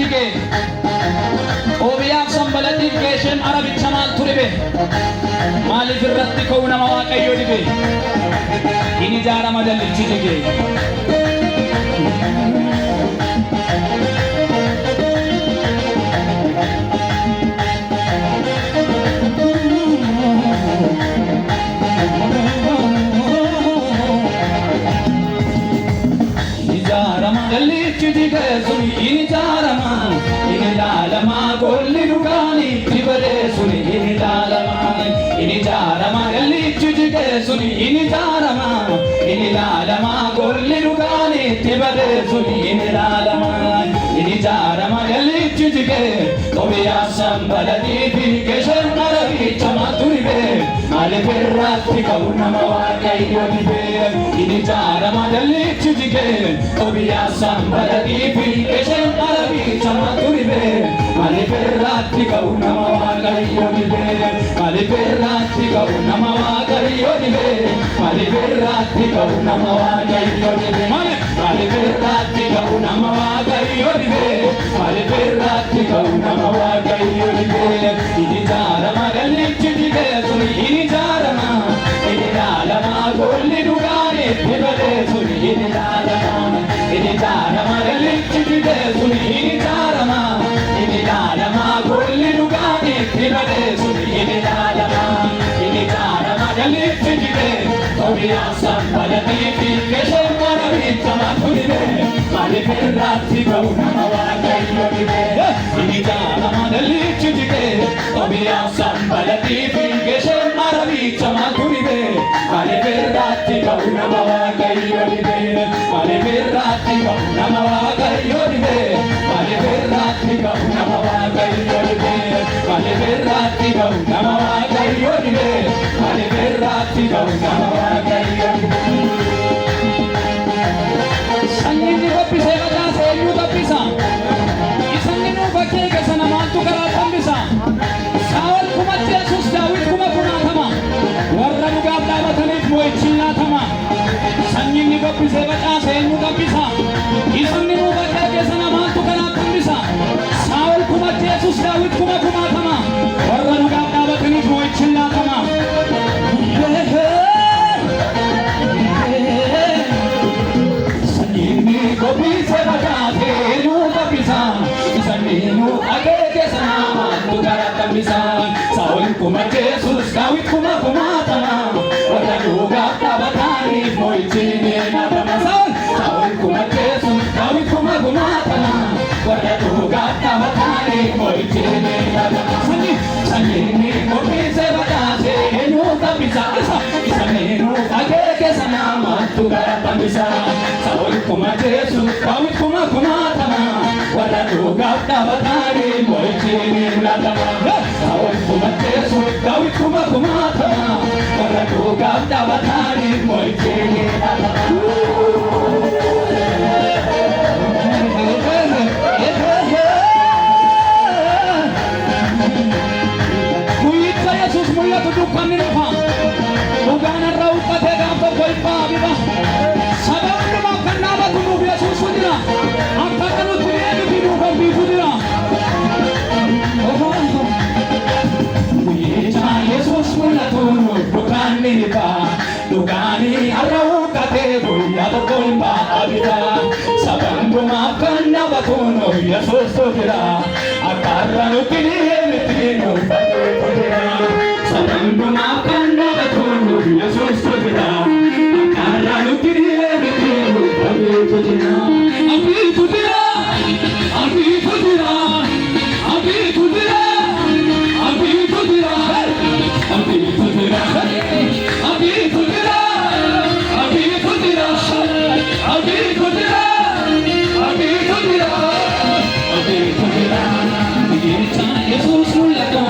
jige Obiyaaf sanbalatiif geeshen arabicha maaltu dhibe maaliif irratti ka'u nama waaqayyo dhibe in ijaarama dallichi jige dallichi jige suni in ijaarama in ilaalama golli dhugaanii dibale suni in ilaalama in ijaarama dallichi jige suni in ijaarama in ilaalama golli dhugaanii dibale suni in ilaalama in ijaarama dallichi jige Tobiyaaf sanbalatiif geeshen arabicha maaltu dhibe maaliif irratti ka'u nama waaqayyo dhibe in ijaarama dallichi jige Tobiyaaf sanbalatiif geeshen arabicha maaltu dhibe maaliif irratti ka'u nama waaqayyo dhibe maaliif irratti ka'u nama waaqayyo dhibe maaliif irratti ka'u nama waaqayyo dhibe maaliif irratti ka'u nama waaqayyo dhibe maaliif irratti ka'u nama waaqayyo dhibe in ijaarama dallichi jige suni in ijaarama in ilaalama golli dhugaanii dibale suni in ilaalama in ijaarama dallichi jige suni in ijaarama in ilaalama golli dhugaanii dibale suni in ilaalama in ijaarama dallichi jige Tobiyaaf sanbalatiif geeshen arabicha maaltu dhibe maaliif irratti ka'u nama waaqayyo dhibe in ijaarama dallichi jige Tobiyaaf sanbalatiif geeshen arabicha maaltu dhibe maaliif irratti ka'u nama waaqayyo dhibe maaliif irratti ka'u nama waaqayyo dhibe maaliif irratti ka'u nama waaqayyo dhibe maaliif irratti ka'u nama waaqayyo dhibe maaliif irratti ka'u nama waaqayyo dhibe sanyiin ni gobbisee facaase eenyu tabbisa isanni nuu bakkee keessa namaantu garaa tambisa Saa'ol kumatti Yesuus Daawit kuma kumaatama warra dhugaaf dhaabataniif mo'ichi nyaatama sanyiin ni gobbisee facaase eenyu tabbisa isanni nuu bakkee keessa namaantu garaa tambisa Saa'ol kumatti Yesuus Daawit kuma kumaatama warra dhugaaf dhaabataniif mo'ichi nyaatama Gobbisee facaase eenyu tabbisa isanni nuu bakkee keessa namaantu garaa tambisa Saa'ol kumatti Yesuus Daawit kuma kumaatama warra dhugaaf dhaabataniif mo'ichi nyaatama Saa'ol kumatti Yesuus Daawit kuma kumaatama warra dhugaaf dhaabataniif mo'ichi nyaatama sanyiin gobbisee facaase eenyu tabbisa isanni nuu bakkee keessa namaantu garaa tambisa Saa'ol kumatti Yesuus Daawit kuma kumaatama warra dhugaaf dhaabataniif mo'ichi nyaatama Saa'ol kumatti Yesuus Daawit kuma kumaatama warra dhugaaf dhaabataniif mo'ichi nyaatama Guyyicha Yesuus mul'atu dukkanni dhufa dhugaan irraa huqqatee gaaf tokko ibbaa biba saba hundumaaf kan dhaabatu nuuf Yesuusu jira akka kanutti deebifi nuuf hambiisu jira Guyyicha Yesuus mul'atu dhugaanni dhiba dhugaani har'a huqqatee guyyaa tokko ibbaa biba saba hundumaaf kan dhaabatu nuuf Yesuusu jira akka har'a nutti deebifi nuuf hambiisu jira saba hundumaaf kan dhaabatu nuuf Yesuusu jira akka har'a nutti deebifi nuuf hambiisu jira hambiisu jira hambiisu jira hambiisu jira hambiisu jira hambiisu jira hambiisu jira hambiisu jira hambiisu jira hambiisu jira hambiisu jira Guyyicha Yesuus mul'atu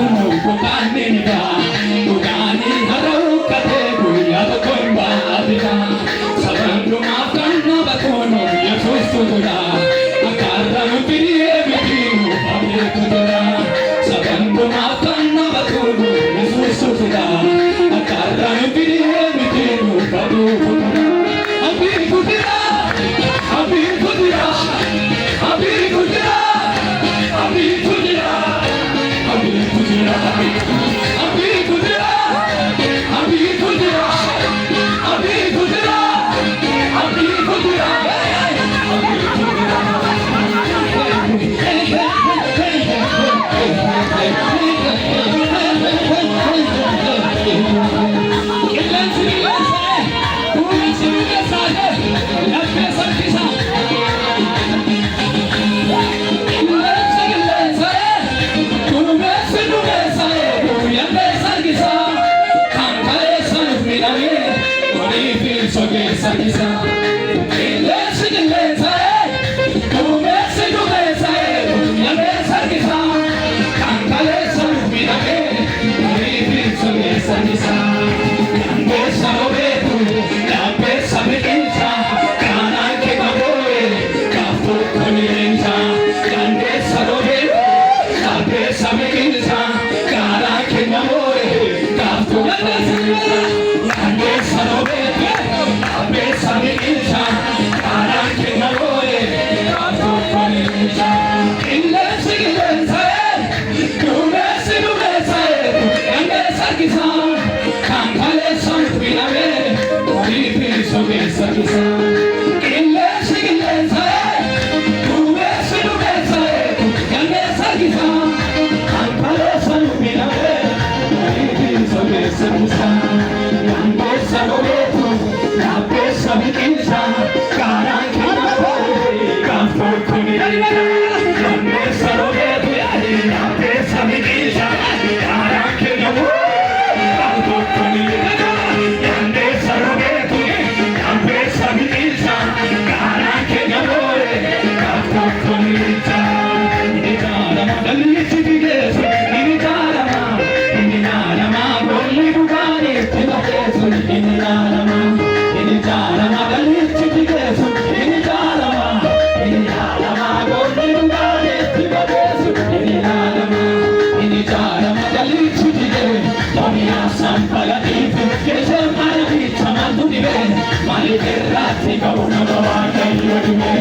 ferratti cauna waaqayyo dibe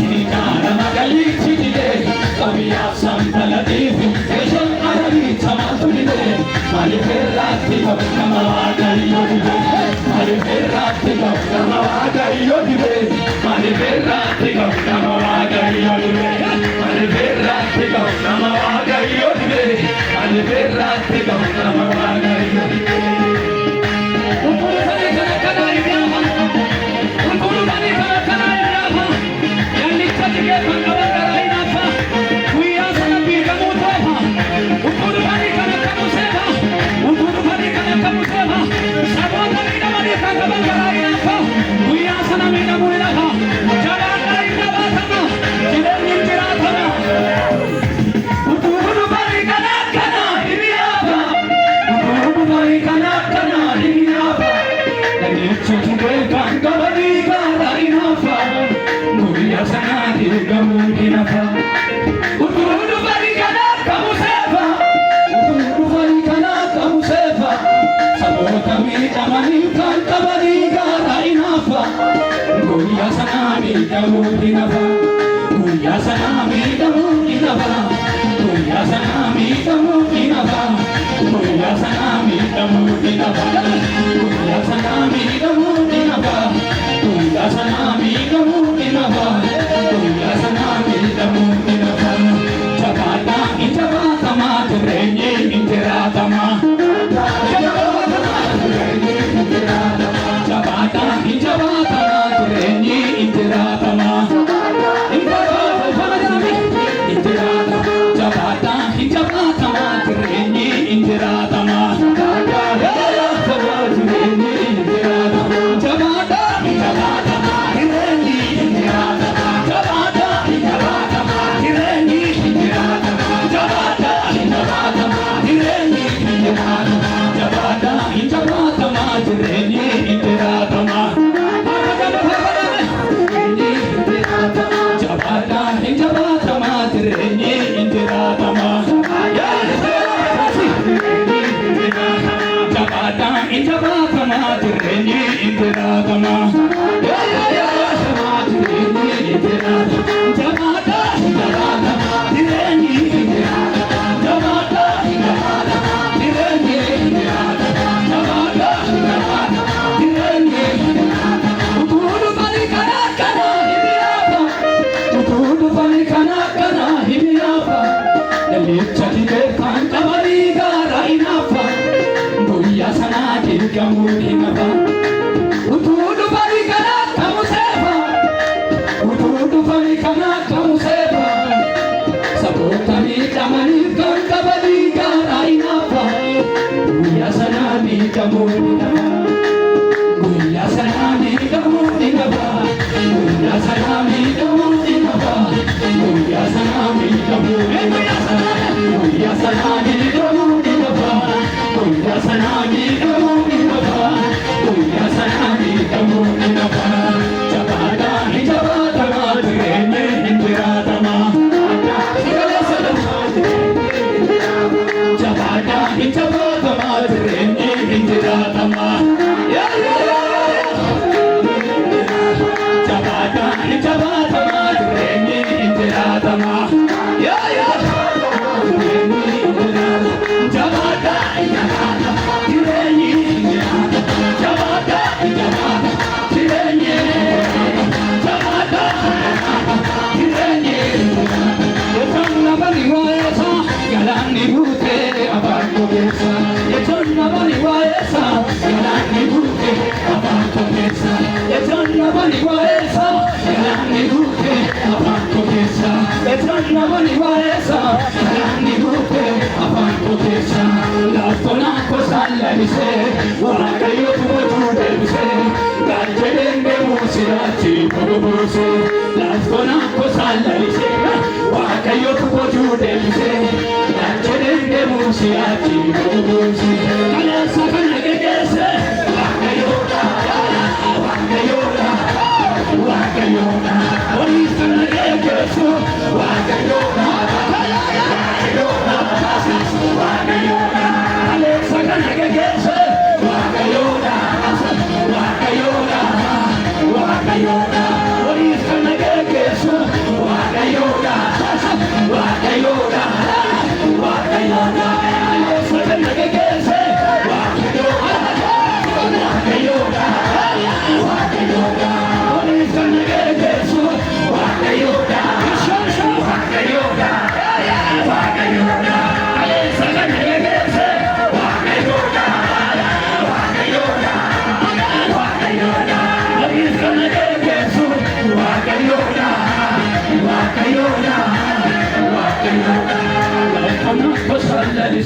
ini kana magali chide kabiya sambalatifu eshan arabi chamatulide mali ferratti cauna waaqayyo dibe mali ferratti cauna waaqayyo dibe mali ferratti cauna waaqayyo dibe mali ferratti cauna waaqayyo dibe mali ferratti cauna waaqayyo dibe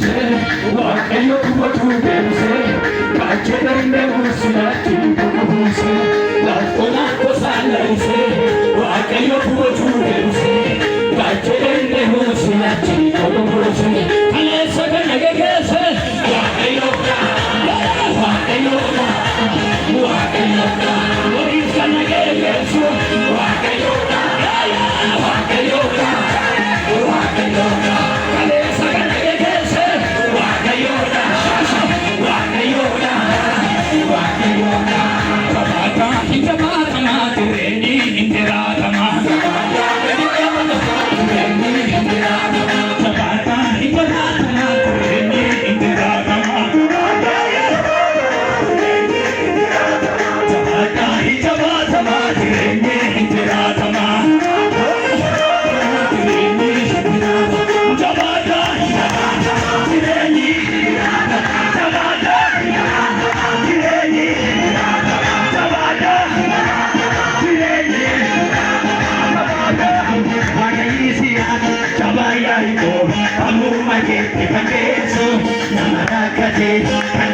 deebise waaqayyo dubbatu deebise kaachee danda'u silaatti buuse laaftonaa kosaan lalisee waaqayyo dubbatu deebise kaachee danda'u silaatti buuse kaleessa kana geesse waaqayyo waaqayyo waaqayyo waliif kana geessu waaqayyo waaqayyo waaqayyo kaleessa kana geesse waaqayyo waaqayyo waaqayyo kabata hikabata matireni indiratama kabata hikabata matireni indiratama kabata hikabata matireni indiratama kabata hikabata matireni indiratama Amor, my gift, if I get so, I'm not a